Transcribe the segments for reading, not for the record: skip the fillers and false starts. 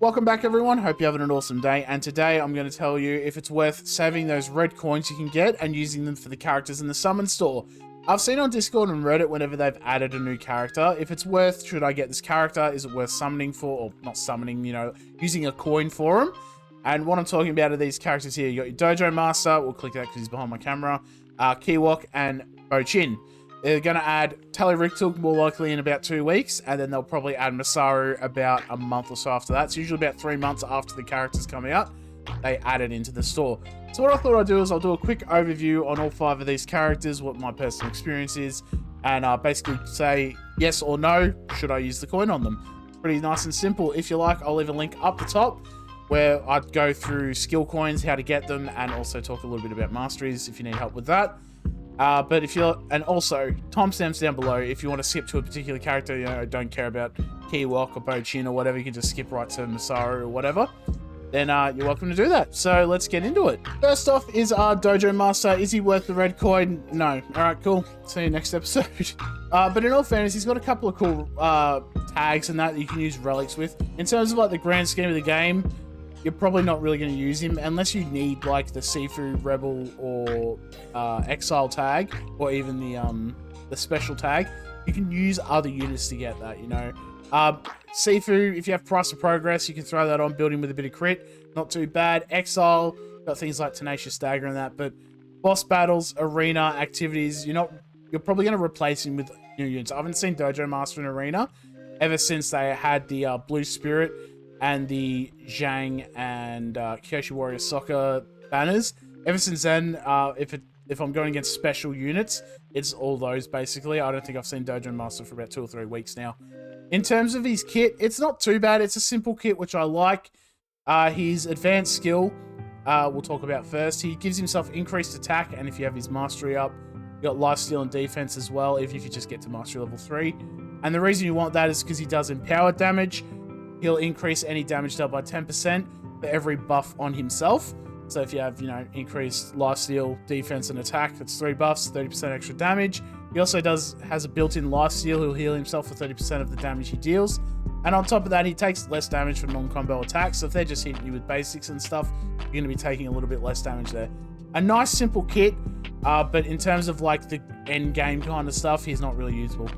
Welcome back everyone, hope you're having an awesome day, and today I'm going to tell you if it's worth saving those red coins you can get and using them for the characters in the summon store. I've seen on Discord and Reddit whenever they've added a new character, if it's worth, should I get this character, is it worth summoning for, or not summoning, you know, using a coin for them. And what I'm talking about are these characters here. You got your Dojo Master, we'll click that because he's behind my camera, Kiwaq and Boqin. They're going to add Taliriktug more likely in about 2 weeks, and then they'll probably add Masaru about a month or so after that. It's usually about 3 months after the characters come out, they add it into the store. So what I thought I'd do is I'll do a quick overview on all 5 of these characters, what my personal experience is, and basically say yes or no, should I use the coin on them. It's pretty nice and simple. If you like, I'll leave a link up the top where I'd go through skill coins, how to get them, and also talk a little bit about masteries if you need help with that. But if you're, and also timestamps down below if you want to skip to a particular character, you know, don't care about Kiwaq or Boqin or whatever, you can just skip right to Masaru or whatever, then you're welcome to do that. So let's get into it. First off is our Dojo Master. Is he worth the red coin? No. Alright, cool. See you next episode. But in all fairness, he's got a couple of cool tags and that you can use relics with. In terms of like the grand scheme of the game, you're probably not really going to use him unless you need like the Sifu Rebel or Exile tag, or even the special tag. You can use other units to get that, you know. Sifu, if you have Price of Progress, you can throw that on, build him with a bit of crit. Not too bad. Exile, got things like Tenacious Dagger and that, but boss battles, arena, activities, you're probably going to replace him with new units. I haven't seen Dojo Master in arena ever since they had the Blue Spirit and the Zhang and Kyoshi Warrior Soccer banners. Ever since then, if I'm going against special units, it's all those basically. I don't think I've seen Dojo Master for about 2 or 3 weeks now. In terms of his kit, it's not too bad. It's a simple kit, which I like. His advanced skill, we'll talk about first. He gives himself increased attack, and if you have his mastery up, you got lifesteal and defense as well, even if you just get to mastery level 3. And the reason you want that is because he does empowered damage. He'll increase any damage dealt by 10% for every buff on himself. So if you have, increased lifesteal, defense, and attack, that's 3 buffs, 30% extra damage. He also has a built-in lifesteal. He'll heal himself for 30% of the damage he deals. And on top of that, he takes less damage from non-combo attacks. So if they're just hitting you with basics and stuff, you're going to be taking a little bit less damage there. A nice, simple kit, but in terms of like the end game kind of stuff, he's not really usable.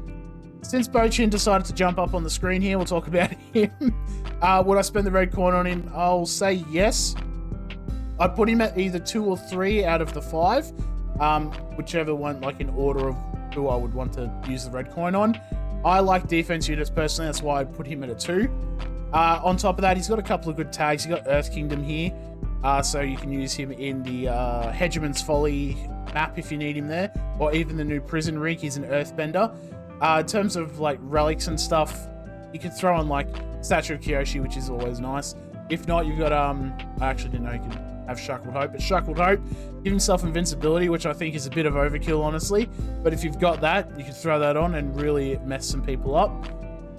Since Boqin decided to jump up on the screen here, we'll talk about him. Would I spend the red coin on him? I'll say yes. I'd put him at either 2 or 3 out of the 5. Whichever one, like in order of who I would want to use the red coin on. I like defense units personally, that's why I put him at a 2. On top of that, he's got a couple of good tags. He's got Earth Kingdom here, so you can use him in the Hegemon's Folly map if you need him there, or even the new Prison Rig. He's an Earthbender. In terms of like relics and stuff, you can throw on like Statue of Kyoshi, which is always nice. If not, you've got I actually didn't know you can have Shackled Hope, but Shackled Hope, give himself invincibility, which I think is a bit of overkill, honestly. But if you've got that, you can throw that on and really mess some people up.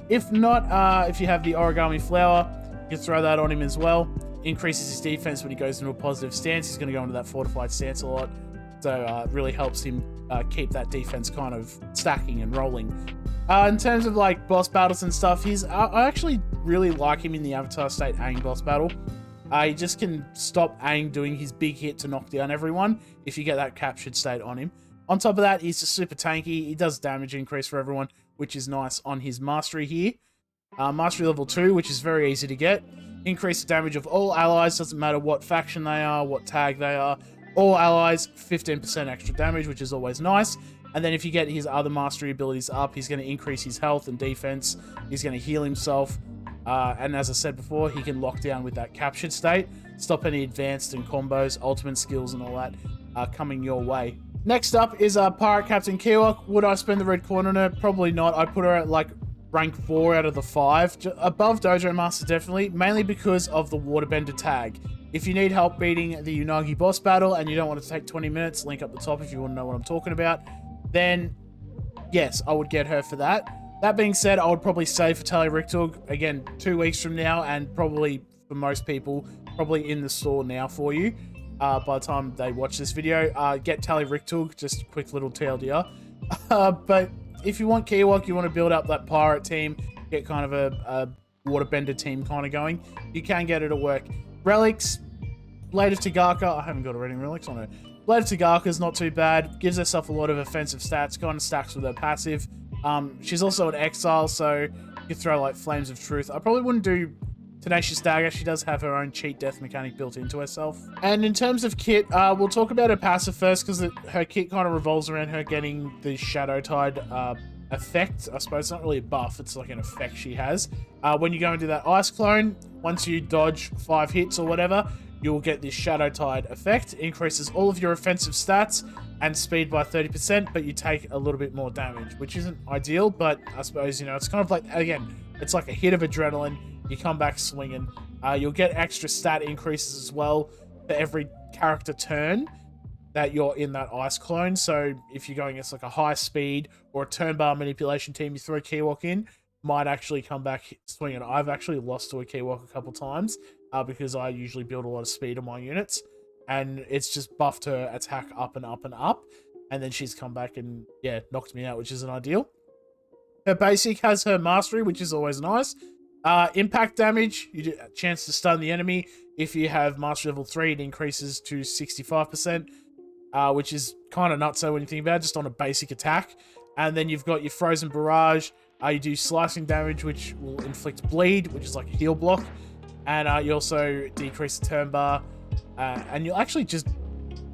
If not, if you have the Origami Flower, you can throw that on him as well. Increases his defense when he goes into a positive stance. He's going to go into that fortified stance a lot. So it really helps him keep that defense kind of stacking and rolling. In terms of like boss battles and stuff, I actually really like him in the Avatar State Aang boss battle. He just can stop Aang doing his big hit to knock down everyone if you get that captured state on him. On top of that, he's just super tanky. He does damage increase for everyone, which is nice on his mastery here. Mastery level 2, which is very easy to get. Increase the damage of all allies, doesn't matter what faction they are, what tag they are. All allies, 15% extra damage, which is always nice. And then if you get his other mastery abilities up, he's going to increase his health and defense. He's going to heal himself. And as I said before, he can lock down with that captured state. Stop any advanced and combos, ultimate skills and all that coming your way. Next up is Pirate Captain Kiwaq. Would I spend the red coin on her? Probably not. I'd put her at like rank 4 out of the 5. Above Dojo Master, definitely. Mainly because of the Waterbender tag. If you need help beating the Unagi boss battle and you don't want to take 20 minutes, link up the top if you want to know what I'm talking about, then yes, I would get her for that. That being said, I would probably save for Taliriktug, again, 2 weeks from now, and probably, for most people, probably in the store now for you. By the time they watch this video, get Taliriktug, just a quick little TLDR. But if you want Kiwaq, you want to build up that pirate team, get kind of a waterbender team kind of going, you can get it to work. Relics, Blade of Tagarka, I haven't got any relics on her. Blade of Tagarka is not too bad, gives herself a lot of offensive stats, kind of stacks with her passive. She's also an exile, so you can throw like Flames of Truth. I probably wouldn't do Tenacious Dagger. She does have her own cheat death mechanic built into herself. And in terms of kit, we'll talk about her passive first, because her kit kind of revolves around her getting the Shadow Tide effect. I suppose it's not really a buff, it's like an effect she has. When you go into that Ice Clone, once you dodge 5 hits or whatever, you'll get this Shadow Tide effect. It increases all of your offensive stats and speed by 30%, but you take a little bit more damage, which isn't ideal, but I suppose, you know, it's kind of like, again, it's like a hit of adrenaline. You come back swinging. You'll get extra stat increases as well for every character turn that you're in that Ice Clone. So if you're going against like a high speed or a turn bar manipulation team, you throw Kiwaq in, might actually come back swinging. I've actually lost to a Kiwaq a couple times because I usually build a lot of speed on my units, and it's just buffed her attack up and up and up, and then she's come back and, yeah, knocked me out, which isn't ideal. Her basic has her mastery, which is always nice. Impact damage, you get a chance to stun the enemy. If you have mastery level 3, it increases to 65%, which is kind of nutso when you think about it, just on a basic attack. And then you've got your Frozen Barrage. You do slicing damage, which will inflict bleed, which is like a heal block. And you also decrease the turn bar. And you'll actually just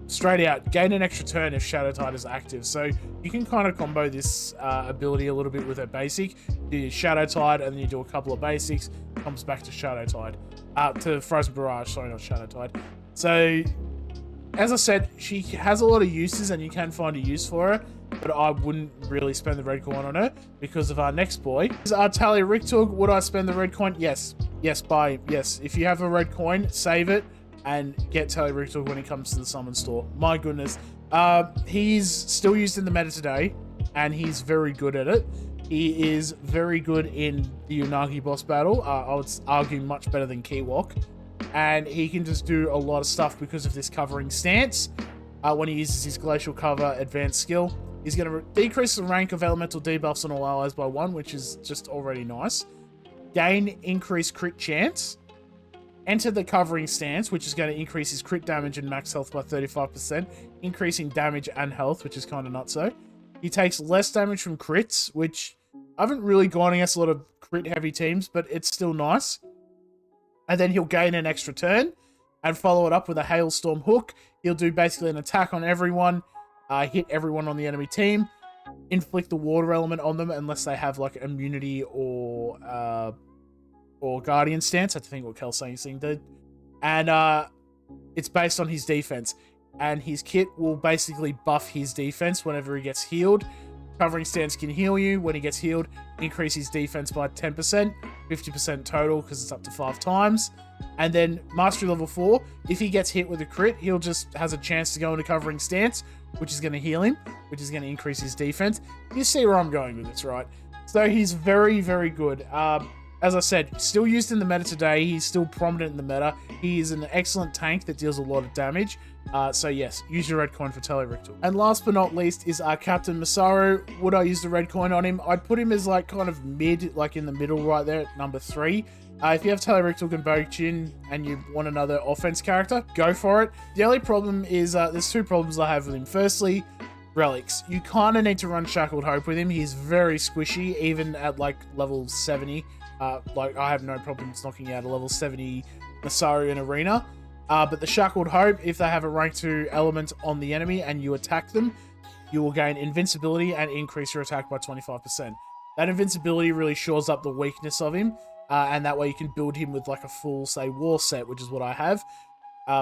straight out gain an extra turn if Shadow Tide is active. So you can kind of combo this ability a little bit with her basic. You do your Shadow Tide, and then you do a couple of basics. Comes back to Shadow Tide. To Frozen Barrage, sorry, not Shadow Tide. So, as I said, she has a lot of uses, and you can find a use for her. But I wouldn't really spend the red coin on her because of our next boy. This is our Taliriktug. Would I spend the red coin? Yes. Yes, yes. If you have a red coin, save it and get Taliriktug when it comes to the summon store. My goodness. He's still used in the meta today, and he's very good at it. He is very good in the Unagi boss battle. I would argue much better than Kiwaq. And he can just do a lot of stuff because of this covering stance. When he uses his Glacial Cover advanced skill, he's going to decrease the rank of elemental debuffs on all allies by 1, which is just already nice. Gain increased crit chance. Enter the covering stance, which is going to increase his crit damage and max health by 35%, increasing damage and health, which is kind of nutso. He takes less damage from crits, which I haven't really gone against a lot of crit-heavy teams, but it's still nice. And then he'll gain an extra turn and follow it up with a Hailstorm Hook. He'll do basically an attack on everyone, hit everyone on the enemy team, inflict the water element on them unless they have like immunity or Guardian stance. I think what Kelsang's thing did. And it's based on his defense. And his kit will basically buff his defense whenever he gets healed. Covering stance can heal you. When he gets healed, increase his defense by 10%, 50% total because it's up to 5 times. And then Mastery level 4, if he gets hit with a crit, he'll just has a chance to go into covering stance, which is going to heal him, which is going to increase his defense. You see where I'm going with this, right? So he's very, very good. As I said, still used in the meta today. He's still prominent in the meta. He is an excellent tank that deals a lot of damage. So yes, use your red coin for Taliriktug. And last but not least is our Captain Masaru. Would I use the red coin on him? I'd put him as like kind of mid, like in the middle right there at number 3. If you have Taliriktug and Boqin and you want another offense character, go for it. The only problem is there's 2 problems I have with him. Firstly, relics. You kind of need to run Shackled Hope with him. He's very squishy, even at like level 70. Like I have no problems knocking out a level 70 Masaru in Arena. But the Shackled Hope, if they have a rank 2 element on the enemy and you attack them, you will gain invincibility and increase your attack by 25%. That invincibility really shores up the weakness of him, and that way you can build him with like a full, say, war set, which is what I have,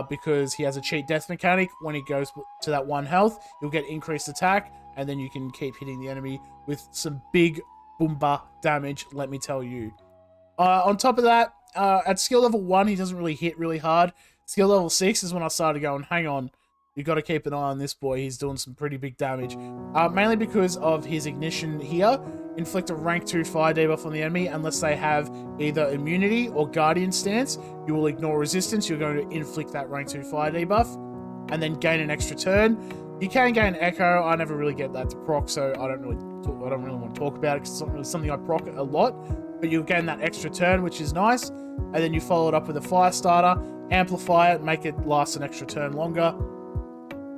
because he has a cheat death mechanic. When he goes to that 1 health, you'll get increased attack, and then you can keep hitting the enemy with some big boomba damage, let me tell you. On top of that, at skill level 1, he doesn't really hit really hard. Skill level 6 is when I started going, hang on, you got to keep an eye on this boy. He's doing some pretty big damage. Mainly because of his ignition here. Inflict a rank 2 fire debuff on the enemy unless they have either immunity or guardian stance. You will ignore resistance. You're going to inflict that rank 2 fire debuff and then gain an extra turn. You can gain Echo. I never really get that to proc, so I don't really want to talk about it because it's not really something I proc a lot. But you'll gain that extra turn, which is nice. And then you follow it up with a Fire Starter, amplify it, make it last an extra turn longer.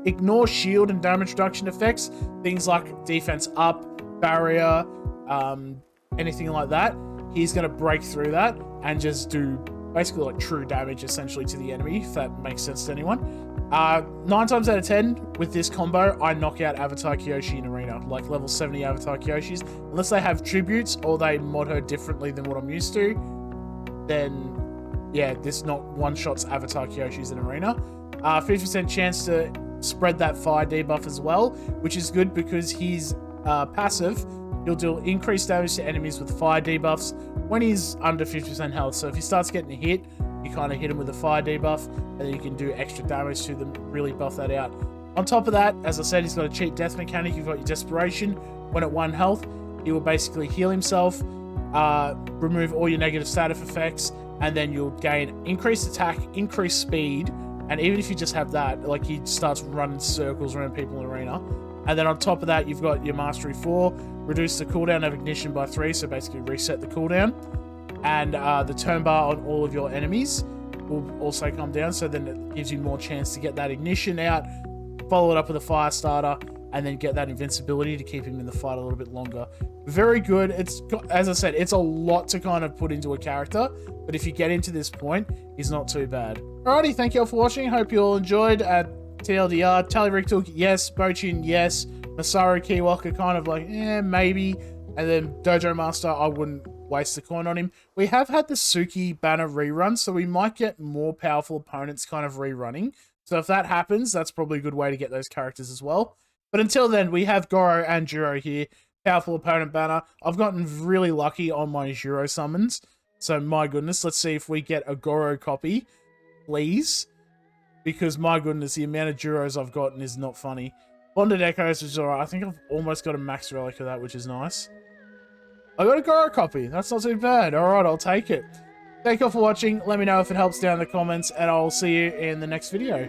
Ignore shield and damage reduction effects, things like defense up, barrier, anything like that. He's going to break through that and just do basically like true damage essentially to the enemy, if that makes sense to anyone. 9 times out of 10 with this combo, I knock out Avatar Kyoshi in Arena, like level 70 Avatar Kyoshis. Unless they have tributes or they mod her differently than what I'm used to, then yeah, this not one-shots Avatar Kyoshis in Arena. 50% chance to spread that fire debuff as well, which is good because he's passive. He'll deal increased damage to enemies with fire debuffs when he's under 50% health. So if he starts getting a hit, you kind of hit him with a fire debuff, and then you can do extra damage to them, really buff that out. On top of that, as I said, he's got a cheat death mechanic. You've got your Desperation. When at 1 health, he will basically heal himself, remove all your negative status effects, and then you'll gain increased attack, increased speed, and even if you just have that, like he starts running circles around people in Arena. And then on top of that, you've got your Mastery 4, reduce the cooldown of Ignition by 3, so basically reset the cooldown. And the turn bar on all of your enemies will also come down, so then it gives you more chance to get that Ignition out, follow it up with a Fire Starter, and then get that invincibility to keep him in the fight a little bit longer. Very good. It's, as I said, it's a lot to kind of put into a character, but if you get into this point, he's not too bad. Alrighty, thank you all for watching. Hope you all enjoyed. TLDR, Taliriktug, yes. Boqin, yes. Masaru, Kiwaq are kind of like, maybe. And then Dojo Master, I wouldn't waste the coin on him. We have had the Suki banner rerun, so we might get more powerful opponents kind of rerunning. So if that happens, that's probably a good way to get those characters as well. But until then, we have Goro and Juro here. Powerful opponent banner. I've gotten really lucky on my Juro summons. So my goodness, let's see if we get a Goro copy, please. Because my goodness, the amount of Juros I've gotten is not funny. Bonded Echoes is alright. I think I've almost got a max relic of that, which is nice. I got a Goro copy. That's not too bad. Alright, I'll take it. Thank you all for watching. Let me know if it helps down in the comments, and I'll see you in the next video.